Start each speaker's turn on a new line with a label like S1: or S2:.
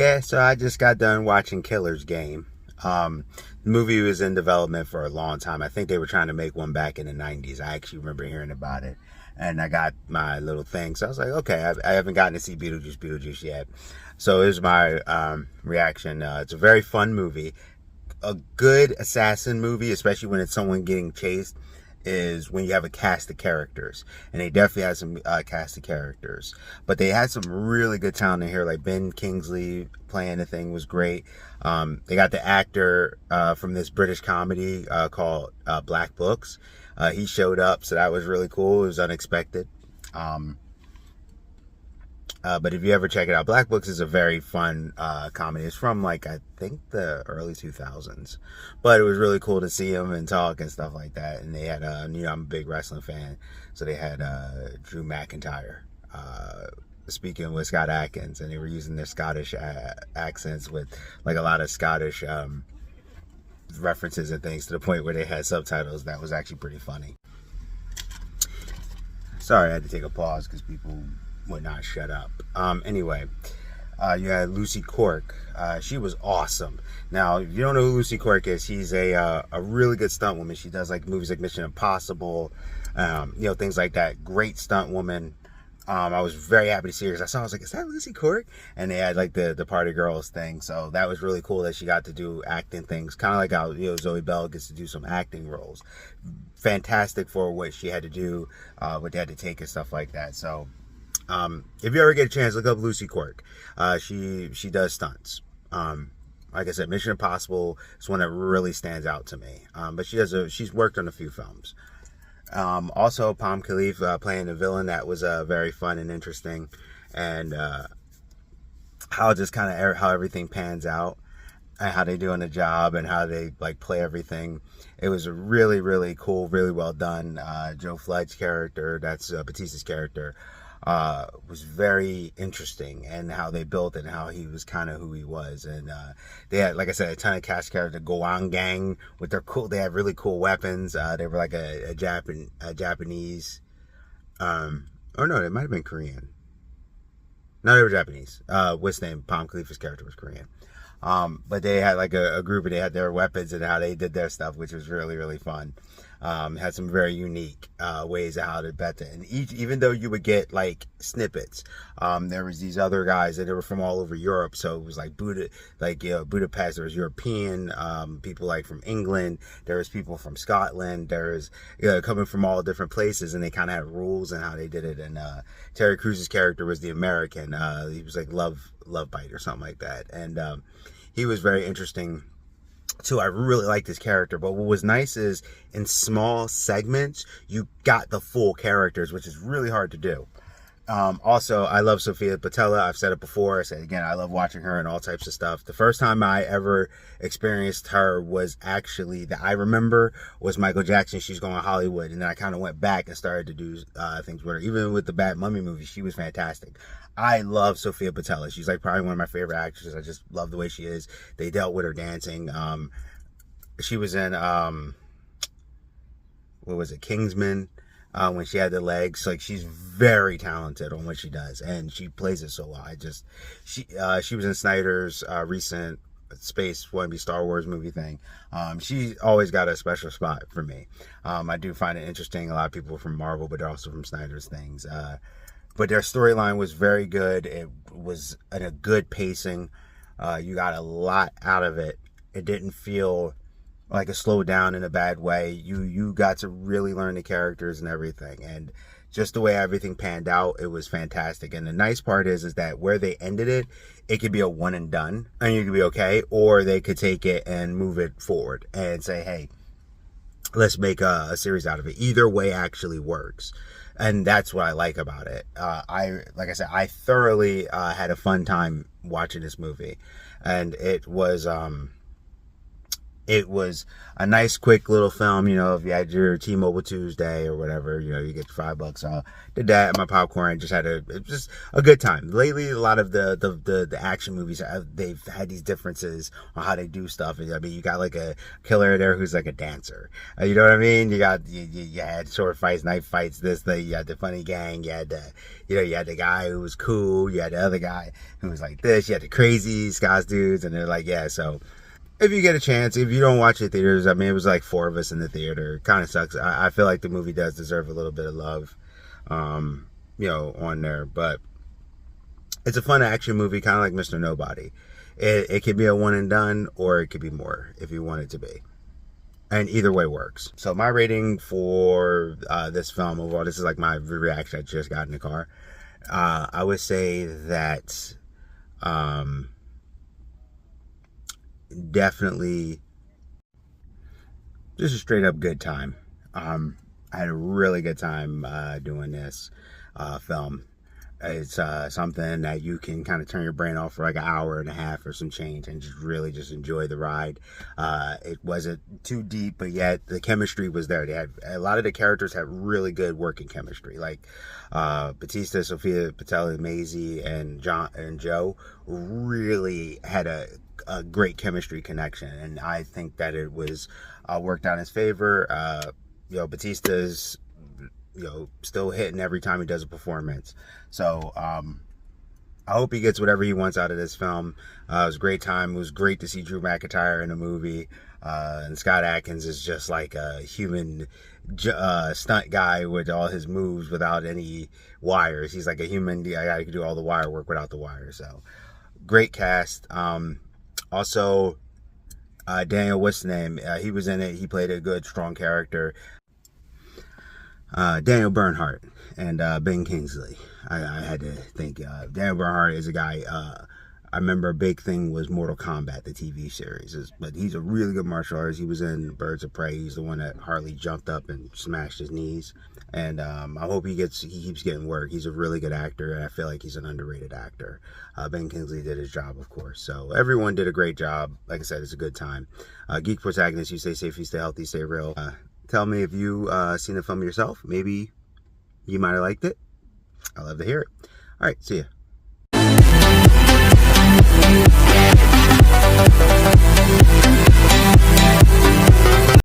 S1: Yeah, so I just got done watching Killer's Game. The movie was in development for a long time. I think they were trying to make one back in the 90s. I actually remember hearing about it. And I got my little thing. So I was like, okay, I haven't gotten to see Beetlejuice yet. So here's my reaction. It's a very fun movie. A good assassin movie, especially when it's someone getting chased, is when you have a cast of characters, and they definitely had some cast of characters, but they had some really good talent in here. Like Ben Kingsley playing the thing was great. They got the actor from this British comedy called Black Books. He showed up, so that was really cool. It was unexpected. But if you ever check it out, Black Books is a very fun comedy. It's from, like, I think the early 2000s. But it was really cool to see him and talk and stuff like that. And they had, I'm a big wrestling fan. So they had Drew McIntyre speaking with Scott Adkins. And they were using their Scottish accents with, like, a lot of Scottish references and things, to the point where they had subtitles. That was actually pretty funny. Sorry, I had to take a pause because people would not shut up. Anyway, you had Lucy Cork. She was awesome. Now, if you don't know who Lucy Cork is, she's a really good stunt woman. She does like movies like Mission Impossible, things like that. Great stunt woman. I was very happy to see her. I was like, is that Lucy Cork? And they had like the Party Girls thing. So that was really cool that she got to do acting things. Kind of like how, Zoe Bell gets to do some acting roles. Fantastic for what she had to do, what they had to take and stuff like that. So, if you ever get a chance, look up Lucy Cork. She does stunts. Like I said, Mission Impossible is one that really stands out to me. But she's worked on a few films. Also, Palm Khalif playing the villain, that was very fun and interesting. And how everything pans out, and how they do on the job, and how they like play everything. It was a really, really cool, really well done. Joe Flood's character, that's Batista's character, was very interesting, and how they built it, and how he was kind of who he was. And they had, like I said, a ton of cast characters. The Goan gang with their cool, they had really cool weapons. They were like a Japanese, or no, they might have been Korean. No, they were Japanese. What's name? Palm Khalifa's character was Korean. But they had like a group, and they had their weapons and how they did their stuff, which was really, really fun. Had some very unique ways of how to bet it. And even though you would get like snippets, there was these other guys that were from all over Europe. So it was like Budapest. There was European people, like from England. There was people from Scotland. There was coming from all different places, and they kind of had rules and how they did it. And Terry Crews' character was the American. He was like Love Bite or something like that. And he was very interesting too. I really liked his character. But what was nice is, in small segments, you got the full characters, which is really hard to do. Also, I love Sofia Boutella. I've said it before. I said again, I love watching her and all types of stuff. The first time I ever experienced her was actually, that I remember, was Michael Jackson, She's Going to Hollywood. And then I kind of went back and started to do things with her. Even with the Bad Mummy movie, she was fantastic. I love Sofia Boutella. She's like probably one of my favorite actresses. I just love the way she is. They dealt with her dancing. She was in, what was it, Kingsman, when she had the legs. Like, she's very talented on what she does, and she plays it so well. She was in Snyder's recent space wannabe Star Wars movie thing. She always got a special spot for me. I do find it interesting. A lot of people from Marvel, but they're also from Snyder's things. But their storyline was very good. It was at a good pacing. You got a lot out of it. It didn't feel like a slow down in a bad way. You got to really learn the characters and everything. And just the way everything panned out, it was fantastic. And the nice part is that where they ended it, it could be a one and done, and you could be okay. Or they could take it and move it forward and say, hey, let's make a series out of it. Either way actually works. And that's what I like about it. Like I said, I thoroughly had a fun time watching this movie. And it was It was a nice, quick little film. You know, if you had your T-Mobile Tuesday or whatever, you know, you get $5. So did that and my popcorn. And just had it was just a good time. Lately, a lot of the action movies, they've had these differences on how they do stuff. I mean, you got like a killer there who's like a dancer. You know what I mean? You had sword fights, knife fights, you had the funny gang. You had you had the guy who was cool. You had the other guy who was like this. You had the crazy Scots dudes, and they're like, yeah, so. If you get a chance, if you don't watch it in theaters, I mean, it was like 4 of us in the theater. Kind of sucks. I feel like the movie does deserve a little bit of love, on there. But it's a fun action movie, kind of like Mr. Nobody. It could be a one and done, or it could be more if you want it to be. And either way works. So my rating for this film, overall, this is like my reaction I just got in the car. I would say that... definitely just a straight up good time. I had a really good time doing this film. It's something that you can kind of turn your brain off for like an hour and a half or some change and just really just enjoy the ride. It wasn't too deep, but yet the chemistry was there. They had a lot of the characters had really good working chemistry. Like Batista, Sophia Patel, Maisie, and Joe really had a great chemistry connection, and I think that it was worked out in his favor. Batista's still hitting every time he does a performance. So I hope he gets whatever he wants out of this film. It was a great time. It was great to see Drew McIntyre in a movie. And Scott Adkins is just like a human stunt guy with all his moves without any wires. He's like a human guy who can do all the wire work without the wires. So great cast. Also, Daniel, what's his name? He was in it. He played a good, strong character. Daniel Bernhardt and Ben Kingsley. I had to think. Daniel Bernhardt is a guy. I remember a big thing was Mortal Kombat, the TV series. But he's a really good martial artist. He was in Birds of Prey. He's the one that Harley jumped up and smashed his knees. And I hope he keeps getting work. He's a really good actor, and I feel like he's an underrated actor. Ben Kingsley did his job, of course. So everyone did a great job. Like I said, it's a good time. Geek Protagonist, you stay safe, you stay healthy, stay real. Tell me if you seen the film yourself. Maybe you might have liked it. I'd love to hear it. All right, see ya.